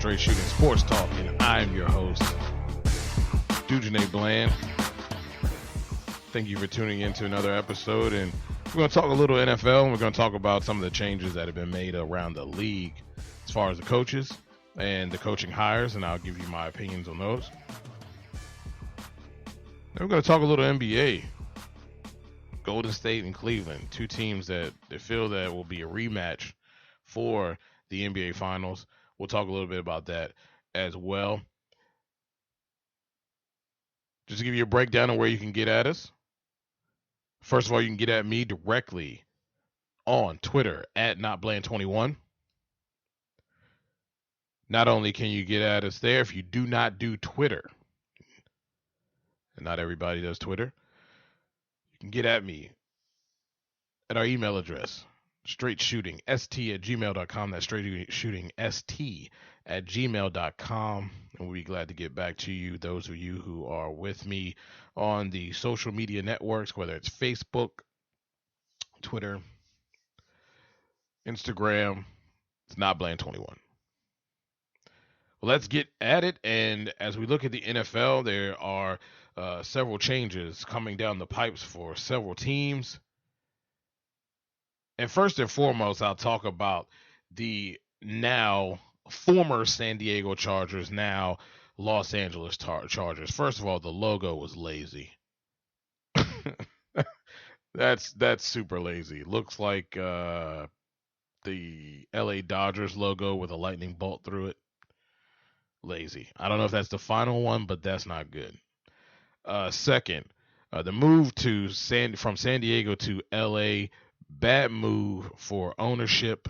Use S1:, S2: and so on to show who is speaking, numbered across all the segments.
S1: Straight Shooting Sports Talk, and I'm your host, Dujane Bland. Thank you for tuning in to another episode, and we're going to talk a little NFL, and we're going to talk about some of the changes that have been made around the league as far as the coaches and the coaching hires, and I'll give you my opinions on those. Then we're going to talk a little NBA. Golden State and Cleveland, two teams that feel that will be a rematch for the NBA Finals. We'll talk a little bit about that as well. Just to give you a breakdown of where you can get at us. First of all, you can get at me directly on Twitter at NotBland21. Not only can you get at us there, if you do not do Twitter, and not everybody does Twitter, you can get at me at our email address, straightshootingst@gmail.com. That's straightshootingst@gmail.com. And we'll be glad to get back to you, those of you who are with me on the social media networks, whether it's Facebook, Twitter, Instagram. It's NotBland21. Well, let's get at it. And as we look at the NFL, there are several changes coming down the pipes for several teams. And first and foremost, I'll talk about the now former San Diego Chargers, now Los Angeles Chargers. First of all, the logo was lazy. That's super lazy. It looks like the LA Dodgers logo with a lightning bolt through it. Lazy. I don't know if that's the final one, but that's not good. Second, the move from San Diego to LA, bad move for ownership.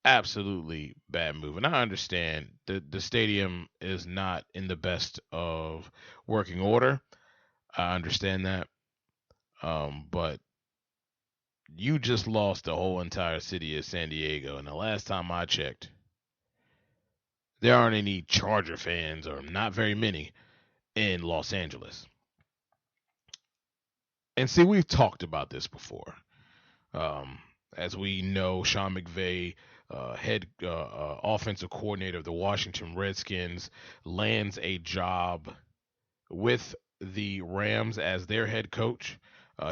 S1: Absolutely bad move. And I understand the stadium is not in the best of working order. I understand that. But you just lost the whole entire city of San Diego. And the last time I checked, there aren't any Charger fans, or not very many, in Los Angeles. And see, we've talked about this before. As we know, Sean McVay, head offensive coordinator of the Washington Redskins, lands a job with the Rams as their head coach.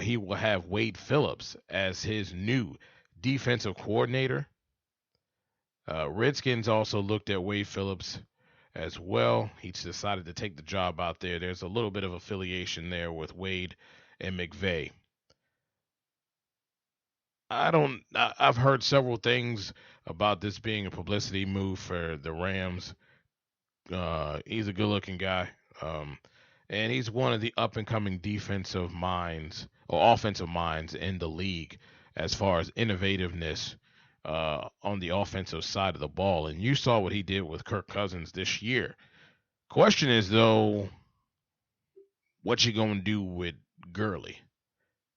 S1: He will have Wade Phillips as his new defensive coordinator. Redskins also looked at Wade Phillips as well. He's decided to take the job out there. There's a little bit of affiliation there with Wade and McVay. I've heard several things about this being a publicity move for the Rams. He's a good-looking guy, and he's one of the up-and-coming defensive minds or offensive minds in the league as far as innovativeness on the offensive side of the ball. And you saw what he did with Kirk Cousins this year. Question is, though, what you gonna do with Gurley?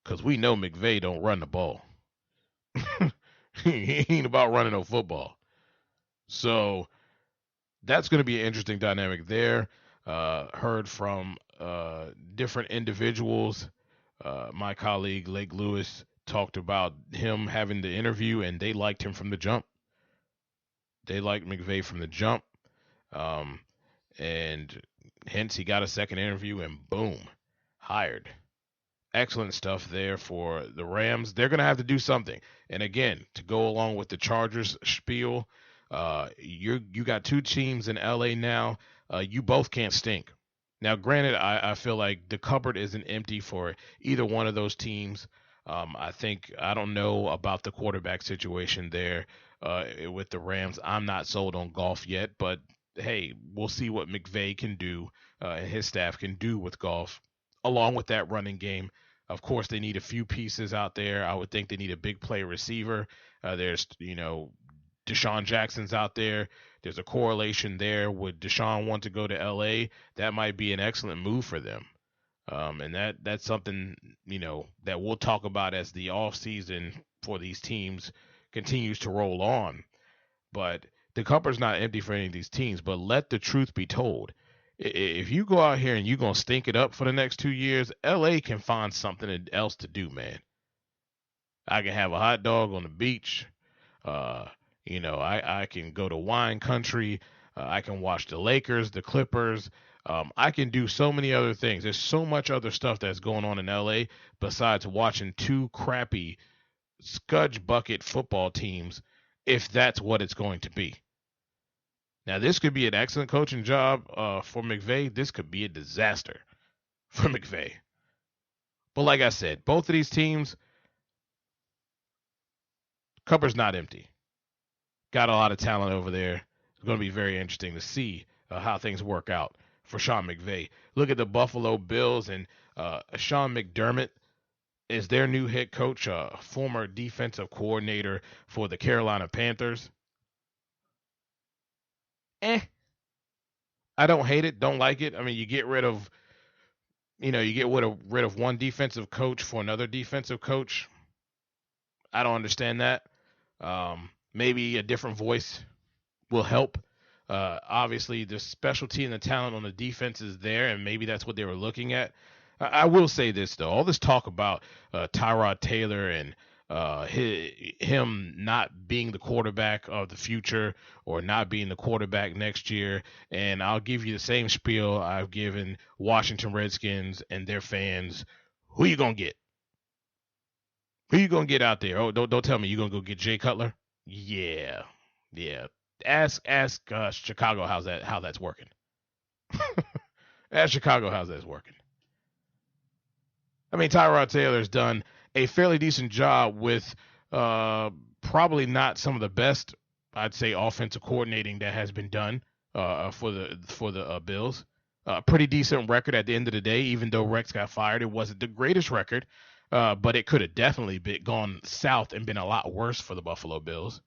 S1: Because we know McVay don't run the ball. He ain't about running no football. So that's going to be an interesting dynamic there. Heard from different individuals. My colleague, Lake Lewis, talked about him having the interview, and they liked him from the jump. They liked McVay from the jump. And hence he got a second interview, and boom, hired. Excellent stuff there for the Rams. They're going to have to do something. And again, to go along with the Chargers spiel, you got two teams in LA now. You both can't stink. Now, granted, I feel like the cupboard isn't empty for either one of those teams. I don't know about the quarterback situation there with the Rams. I'm not sold on Goff yet, but hey, we'll see what McVay can do and his staff can do with Goff, along with that running game. Of course, they need a few pieces out there. I would think they need a big play receiver. There's, Deshaun Jackson's out there. There's a correlation there. Would Deshaun want to go to L.A.? That might be an excellent move for them. And that's something, that we'll talk about as the offseason for these teams continues to roll on. But the cupboard's not empty for any of these teams. But let the truth be told. If you go out here and you're going to stink it up for the next 2 years, L.A. can find something else to do, man. I can have a hot dog on the beach. I can go to wine country. I can watch the Lakers, the Clippers. I can do so many other things. There's so much other stuff that's going on in LA besides watching two crappy scudge bucket football teams, if that's what it's going to be. Now, this could be an excellent coaching job for McVay. This could be a disaster for McVay. But like I said, both of these teams, cupboard's not empty. Got a lot of talent over there. It's going to be very interesting to see how things work out for Sean McVay. Look at the Buffalo Bills, and Sean McDermott is their new head coach, former defensive coordinator for the Carolina Panthers. I don't hate it, don't like it. I mean, you get rid of, rid of one defensive coach for another defensive coach. I don't understand that. Maybe a different voice will help. Obviously, the specialty and the talent on the defense is there, and maybe that's what they were looking at. I will say this, though. All this talk about Tyrod Taylor and him not being the quarterback of the future or not being the quarterback next year, and I'll give you the same spiel I've given Washington Redskins and their fans. Who you going to get? Who you going to get out there? Oh, don't tell me you're going to go get Jay Cutler? Yeah. Ask Chicago how that's working. Ask Chicago how that's working. I mean, Tyrod Taylor's done a fairly decent job with probably not some of the best, I'd say, offensive coordinating that has been done for the Bills. Pretty decent record at the end of the day, even though Rex got fired. It wasn't the greatest record, but it could have definitely gone south and been a lot worse for the Buffalo Bills.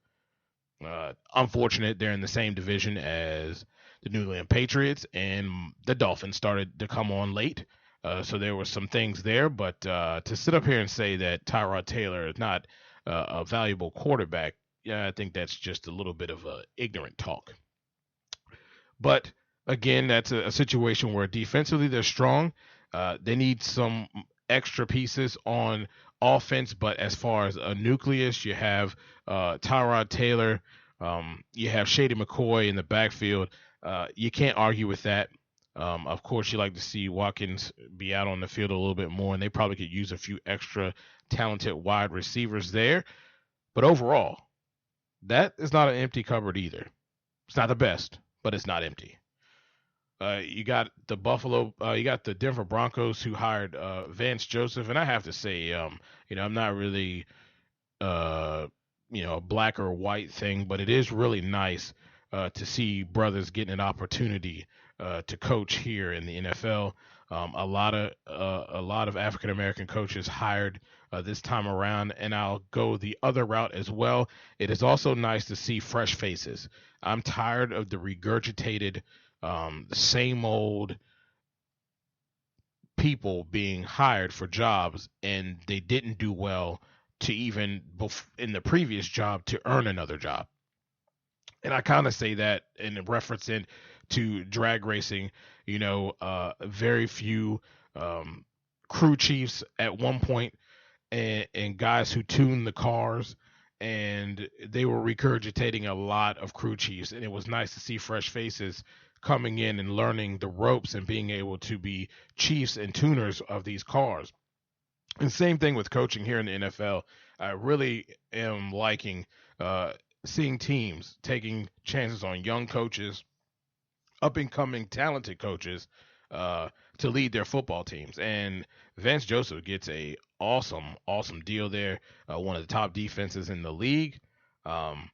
S1: Unfortunate they're in the same division as the New England Patriots, and the Dolphins started to come on late. So there were some things there, but to sit up here and say that Tyrod Taylor is not a valuable quarterback, yeah, I think that's just a little bit of ignorant talk. But again, that's a situation where defensively they're strong. They need some extra pieces on offense, but as far as a nucleus, you have Tyrod Taylor, you have Shady McCoy in the backfield. You can't argue with that. Of course, you like to see Watkins be out on the field a little bit more, and they probably could use a few extra talented wide receivers there. But overall, that is not an empty cupboard either. It's not the best, but it's not empty. You got the Denver Broncos who hired Vance Joseph, and I have to say, I'm not really, a black or white thing, but it is really nice to see brothers getting an opportunity to coach here in the NFL. A lot of African American coaches hired this time around, and I'll go the other route as well. It is also nice to see fresh faces. I'm tired of the regurgitated, same old people being hired for jobs, and they didn't do well to even in the previous job to earn another job. And I kind of say that in reference to drag racing, very few crew chiefs at one point, and guys who tuned the cars, and they were regurgitating a lot of crew chiefs, and it was nice to see fresh faces coming in and learning the ropes and being able to be chiefs and tuners of these cars. And same thing with coaching here in the NFL. I really am liking seeing teams taking chances on young coaches, up and coming talented coaches to lead their football teams. And Vance Joseph gets a awesome deal there. One of the top defenses in the league. And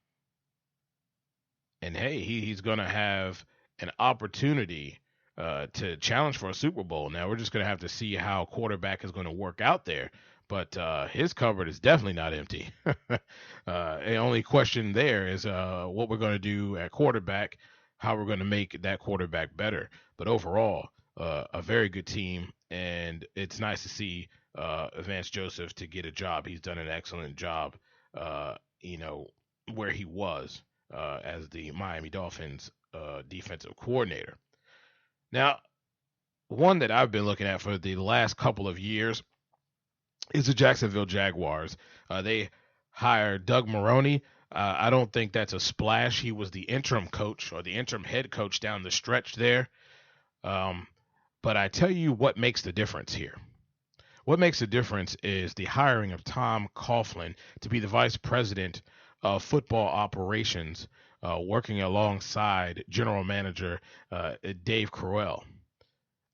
S1: hey, he's going to have an opportunity to challenge for a Super Bowl. Now we're just going to have to see how quarterback is going to work out there. But his cupboard is definitely not empty. The only question there is what we're going to do at quarterback, how we're going to make that quarterback better. But overall, a very good team, and it's nice to see Vance Joseph to get a job. He's done an excellent job, where he was as the Miami Dolphins defensive coordinator. Now, one that I've been looking at for the last couple of years is the Jacksonville Jaguars. They hired Doug Marrone. I don't think that's a splash. He was the interim coach or the interim head coach down the stretch there. Um, but I tell you what makes the difference here. What makes the difference is the hiring of Tom Coughlin to be the vice president of football operations, working alongside general manager Dave Crowell.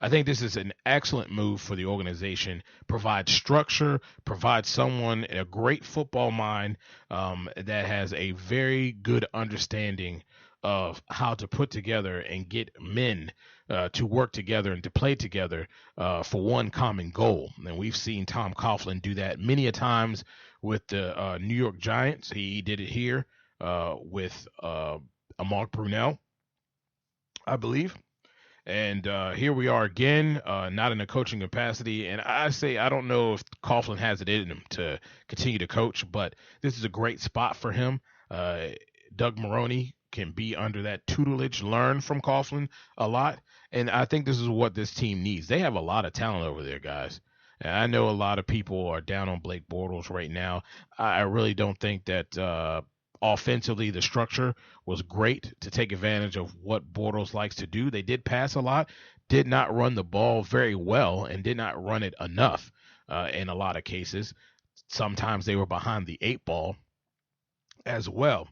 S1: I think this is an excellent move for the organization. Provide structure, provide someone a great football mind that has a very good understanding of how to put together and get men to work together and to play together for one common goal. And we've seen Tom Coughlin do that many a times with the New York Giants. He did it here with Mark Brunell, I believe. And here we are again, not in a coaching capacity. And I say I don't know if Coughlin has it in him to continue to coach, but this is a great spot for him. Doug Maroney can be under that tutelage, learn from Coughlin a lot. And I think this is what this team needs. They have a lot of talent over there, guys. And I know a lot of people are down on Blake Bortles right now. I really don't think that offensively, the structure was great to take advantage of what Bortles likes to do. They did pass a lot, did not run the ball very well, and did not run it enough in a lot of cases. Sometimes they were behind the 8 ball as well.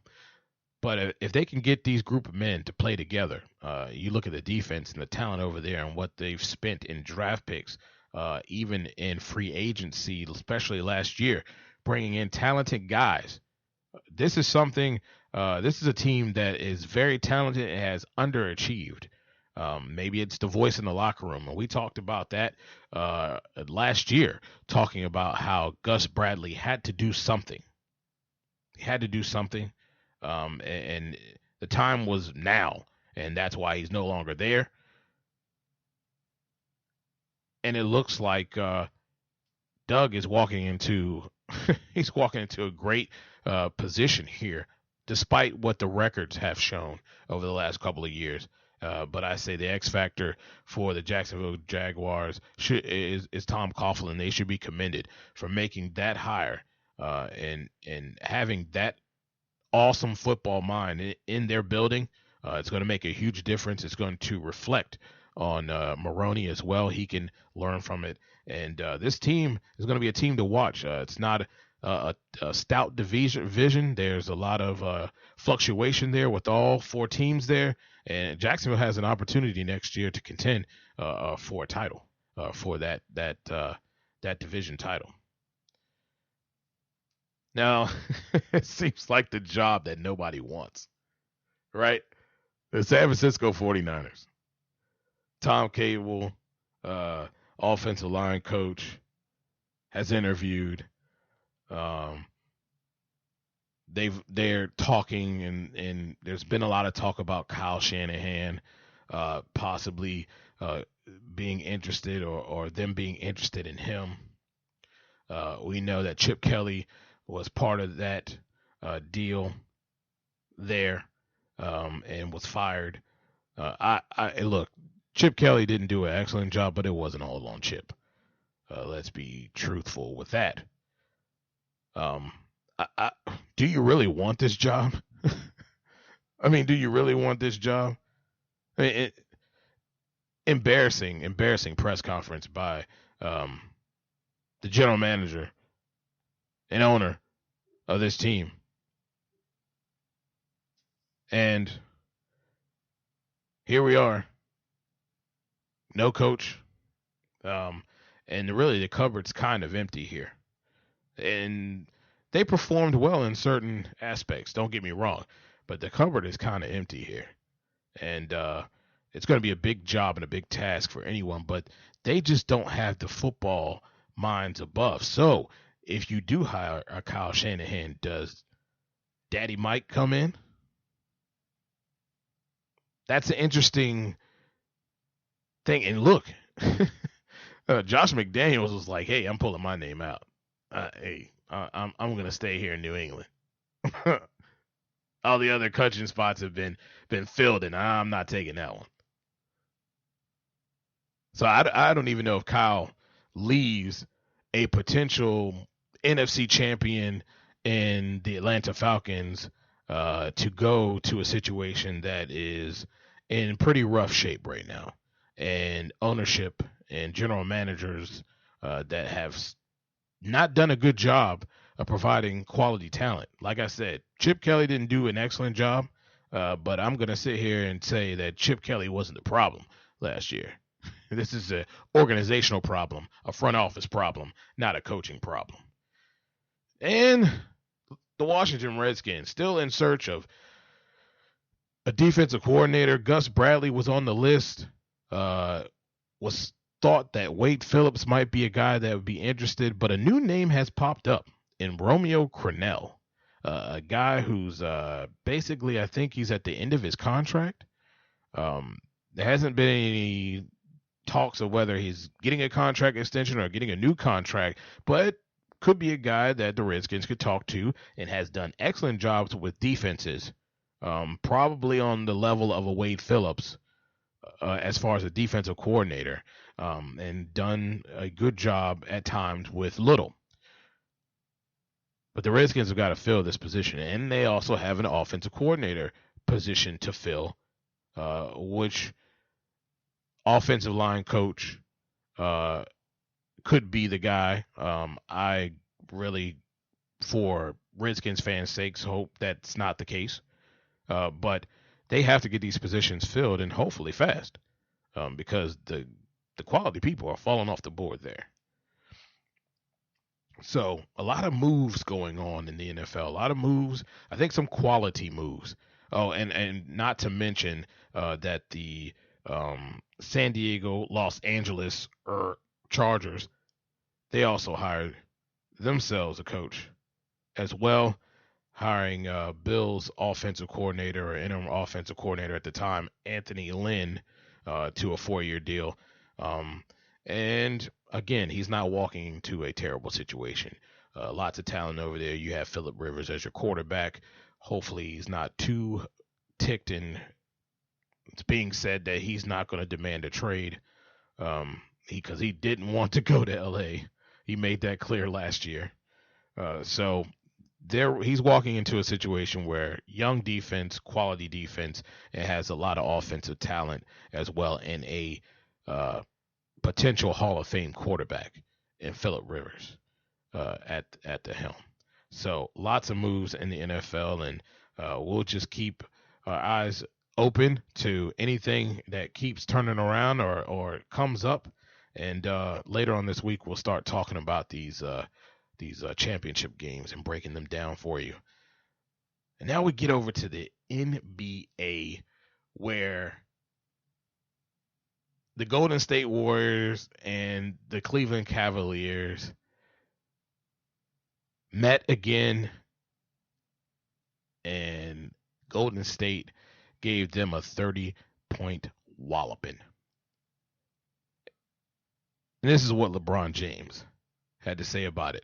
S1: But if they can get these group of men to play together, you look at the defense and the talent over there and what they've spent in draft picks, even in free agency, especially last year, bringing in talented guys. This is something. This is a team that is very talented and has underachieved. Maybe it's the voice in the locker room, and we talked about that last year, talking about how Gus Bradley had to do something. He had to do something, and the time was now, and that's why he's no longer there. And it looks like Doug is walking into he's walking into a great position here, despite what the records have shown over the last couple of years. But I say the X factor for the Jacksonville Jaguars is Tom Coughlin. They should be commended for making that hire and having that awesome football mind in their building. It's going to make a huge difference. It's going to reflect on Maroney as well. He can learn from it. And this team is going to be a team to watch. It's not a stout division. There's a lot of fluctuation there with all 4 teams there. And Jacksonville has an opportunity next year to contend for a title, for that division title. Now, it seems like the job that nobody wants, right? The San Francisco 49ers. Tom Cable, offensive line coach, has interviewed. They're talking, and there's been a lot of talk about Kyle Shanahan possibly being interested or them being interested in him. We know that Chip Kelly was part of that deal there and was fired. Look, Chip Kelly didn't do an excellent job, but it wasn't all on Chip. Let's be truthful with that. Do you really want this job? I mean, do you really want this job? I mean, embarrassing press conference by the general manager and owner of this team. And here we are. No coach. And really the cupboard's kind of empty here. And they performed well in certain aspects, don't get me wrong, but the cupboard is kind of empty here. And it's going to be a big job and a big task for anyone, but they just don't have the football minds above. So if you do hire a Kyle Shanahan, does Daddy Mike come in? That's an interesting thing. And look, Josh McDaniels was like, hey, I'm pulling my name out. I'm going to stay here in New England. All the other coaching spots have been filled, and I'm not taking that one. So I don't even know if Kyle leaves a potential NFC champion in the Atlanta Falcons to go to a situation that is in pretty rough shape right now, and ownership and general managers that have not done a good job of providing quality talent. Like I said, Chip Kelly didn't do an excellent job, but I'm going to sit here and say that Chip Kelly wasn't the problem last year. This is an organizational problem, a front office problem, not a coaching problem. And the Washington Redskins still in search of a defensive coordinator. Gus Bradley was on the list. Was thought that Wade Phillips might be a guy that would be interested, but a new name has popped up in Romeo Crennel, a guy who's basically, I think he's at the end of his contract. There hasn't been any talks of whether he's getting a contract extension or getting a new contract, but could be a guy that the Redskins could talk to and has done excellent jobs with defenses, probably on the level of a Wade Phillips as far as a defensive coordinator, and done a good job at times with little. But the Redskins have got to fill this position, and they also have an offensive coordinator position to fill, which offensive line coach could be the guy. I really, for Redskins fans' sakes, hope that's not the case. But they have to get these positions filled, and hopefully fast, because the quality people are falling off the board there. So a lot of moves going on in the NFL. A lot of moves. I think some quality moves. Oh, and not to mention that the San Diego, Los Angeles Chargers, they also hired themselves a coach as well, hiring Bill's offensive coordinator or interim offensive coordinator at the time, Anthony Lynn, to a 4-year deal. And again, he's not walking into a terrible situation. Lots of talent over there. You have Phillip Rivers as your quarterback. Hopefully he's not too ticked, and it's being said that he's not going to demand a trade because he didn't want to go to L.A. He made that clear last year. So he's walking into a situation where young defense, quality defense, and has a lot of offensive talent as well, and a potential Hall of Fame quarterback in Phillip Rivers at the helm. So lots of moves in the NFL, and we'll just keep our eyes open to anything that keeps turning around or comes up. And later on this week, we'll start talking about these championship games and breaking them down for you. And now we get over to the NBA, where the Golden State Warriors and the Cleveland Cavaliers met again, and Golden State gave them a 30-point walloping. And this is what LeBron James had to say about it.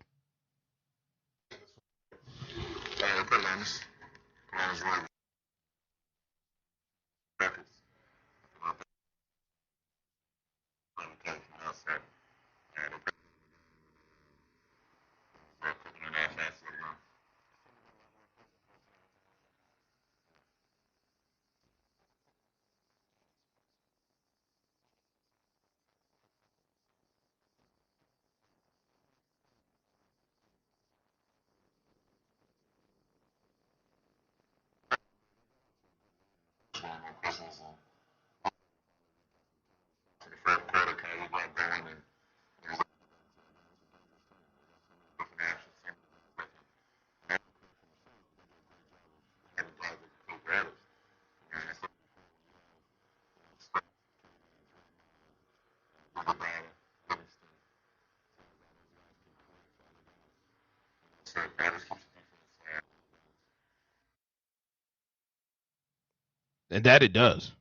S1: And that it does.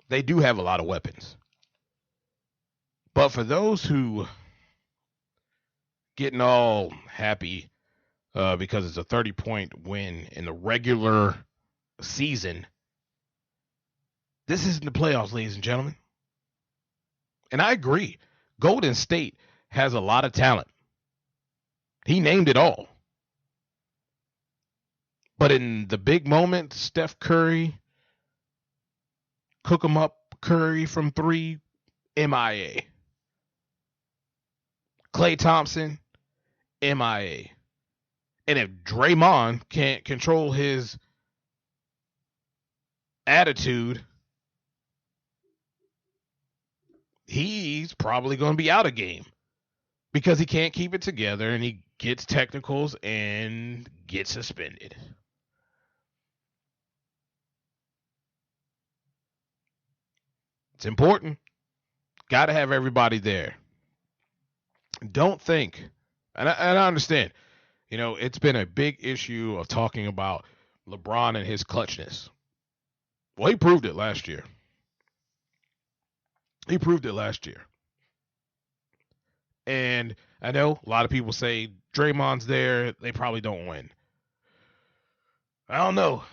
S1: They do have a lot of weapons. But for those who getting all happy because it's a 30-point win in the regular season, this isn't the playoffs, ladies and gentlemen. And I agree. Golden State has a lot of talent. He named it all. But in the big moment, Steph Curry, cook 'em up Curry from 3, MIA. Klay Thompson, MIA. And if Draymond can't control his attitude, he's probably going to be out of game because he can't keep it together and he gets technicals and gets suspended. It's important. Got to have everybody there. Don't think, and I understand, it's been a big issue of talking about LeBron and his clutchness. Well, he proved it last year. And I know a lot of people say Draymond's there, they probably don't win. I don't know.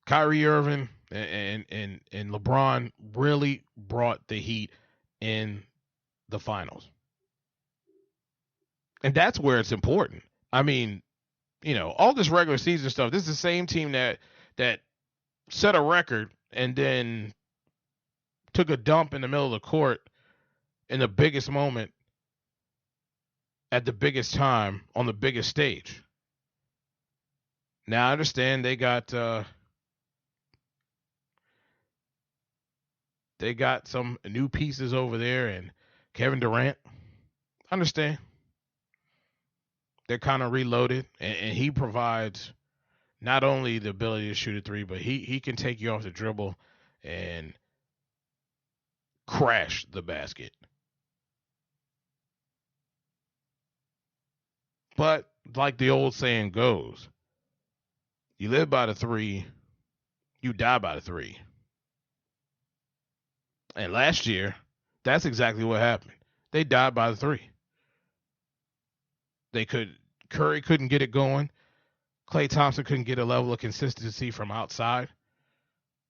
S1: Kyrie Irving and LeBron really brought the Heat in the finals. And that's where it's important. I mean, all this regular season stuff, this is the same team that set a record and then took a dump in the middle of the court in the biggest moment at the biggest time on the biggest stage. Now I understand they got some new pieces over there and Kevin Durant. Understand. They're kind of reloaded, and he provides not only the ability to shoot a three, but he can take you off the dribble and crash the basket. But like the old saying goes, you live by the 3, you die by the 3. And last year, that's exactly what happened. They died by the 3. Curry couldn't get it going. Klay Thompson couldn't get a level of consistency from outside.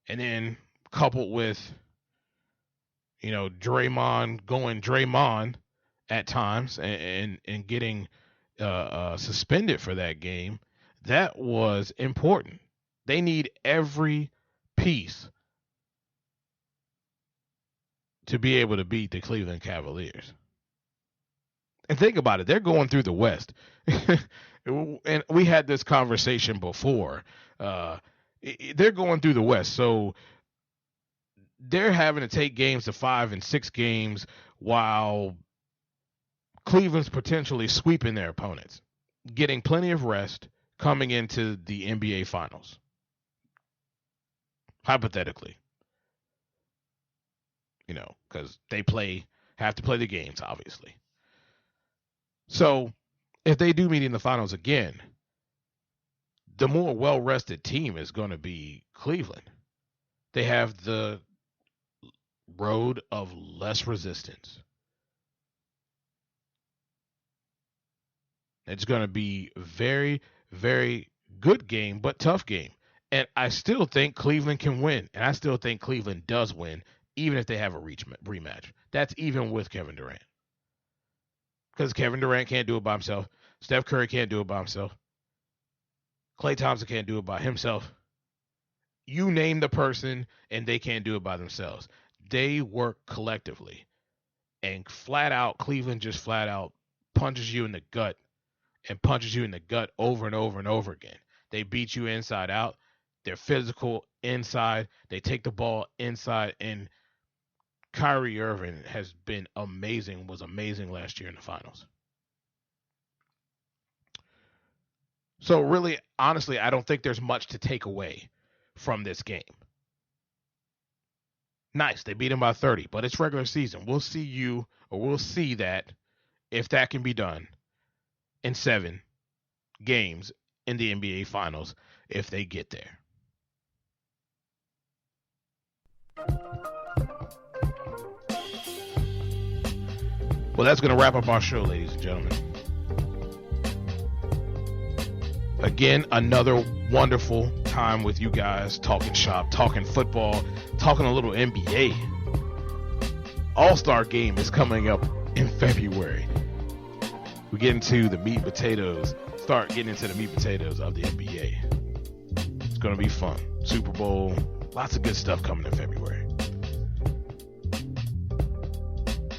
S1: And then coupled with, Draymond going Draymond at times and getting suspended for that game, that was important. They need every piece to be able to beat the Cleveland Cavaliers. And think about it, they're going through the West. And we had this conversation before. They're going through the West, so they're having to take games to 5 and 6 games while Cleveland's potentially sweeping their opponents, getting plenty of rest coming into the NBA Finals. Hypothetically. Because they have to play the games, obviously. So, if they do meet in the finals again, the more well-rested team is going to be Cleveland. They have the road of less resistance. It's going to be very, very good game, but tough game. And I still think Cleveland can win. And I still think Cleveland does win, even if they have a rematch. That's even with Kevin Durant. Because Kevin Durant can't do it by himself. Steph Curry can't do it by himself. Klay Thompson can't do it by himself. You name the person, and they can't do it by themselves. They work collectively. And Cleveland just flat out punches you in the gut and punches you in the gut over and over and over again. They beat you inside out. They're physical inside. They take the ball inside, and Kyrie Irving has been amazing, was amazing last year in the finals. So really, honestly, I don't think there's much to take away from this game. Nice, they beat him by 30, but it's regular season. We'll see that if that can be done in 7 games in the NBA Finals if they get there. Well, that's going to wrap up our show, ladies and gentlemen. Again, another wonderful time with you guys, talking shop, talking football, talking a little NBA. All-Star game is coming up in February. we get into the meat and potatoes, start getting into the meat and potatoes of the NBA. It's going to be fun. Super Bowl, lots of good stuff coming in February.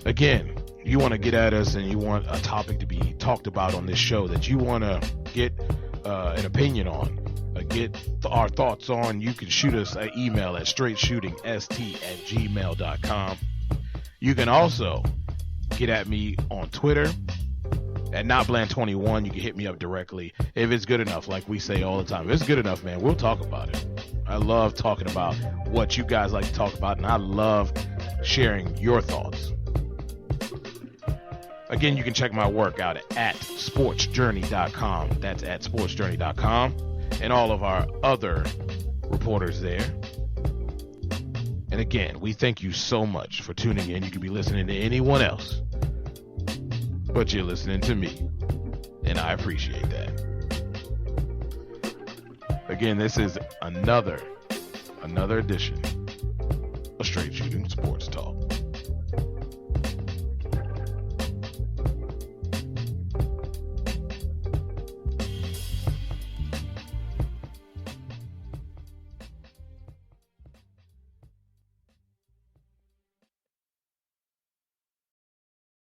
S1: Again, you want to get at us and you want a topic to be talked about on this show that you want to get an opinion on, get our thoughts on, you can shoot us an email at straightshootingst@gmail.com. You can also get at me on Twitter at NotBland21. You can hit me up directly if it's good enough, like we say all the time. If it's good enough, man, we'll talk about it. I love talking about what you guys like to talk about, and I love sharing your thoughts. Again, you can check my work out at sportsjourney.com. That's at sportsjourney.com. And all of our other reporters there. And again, we thank you so much for tuning in. You could be listening to anyone else, but you're listening to me, and I appreciate that. Again, this is another edition of Straight Shooting Sports Talk.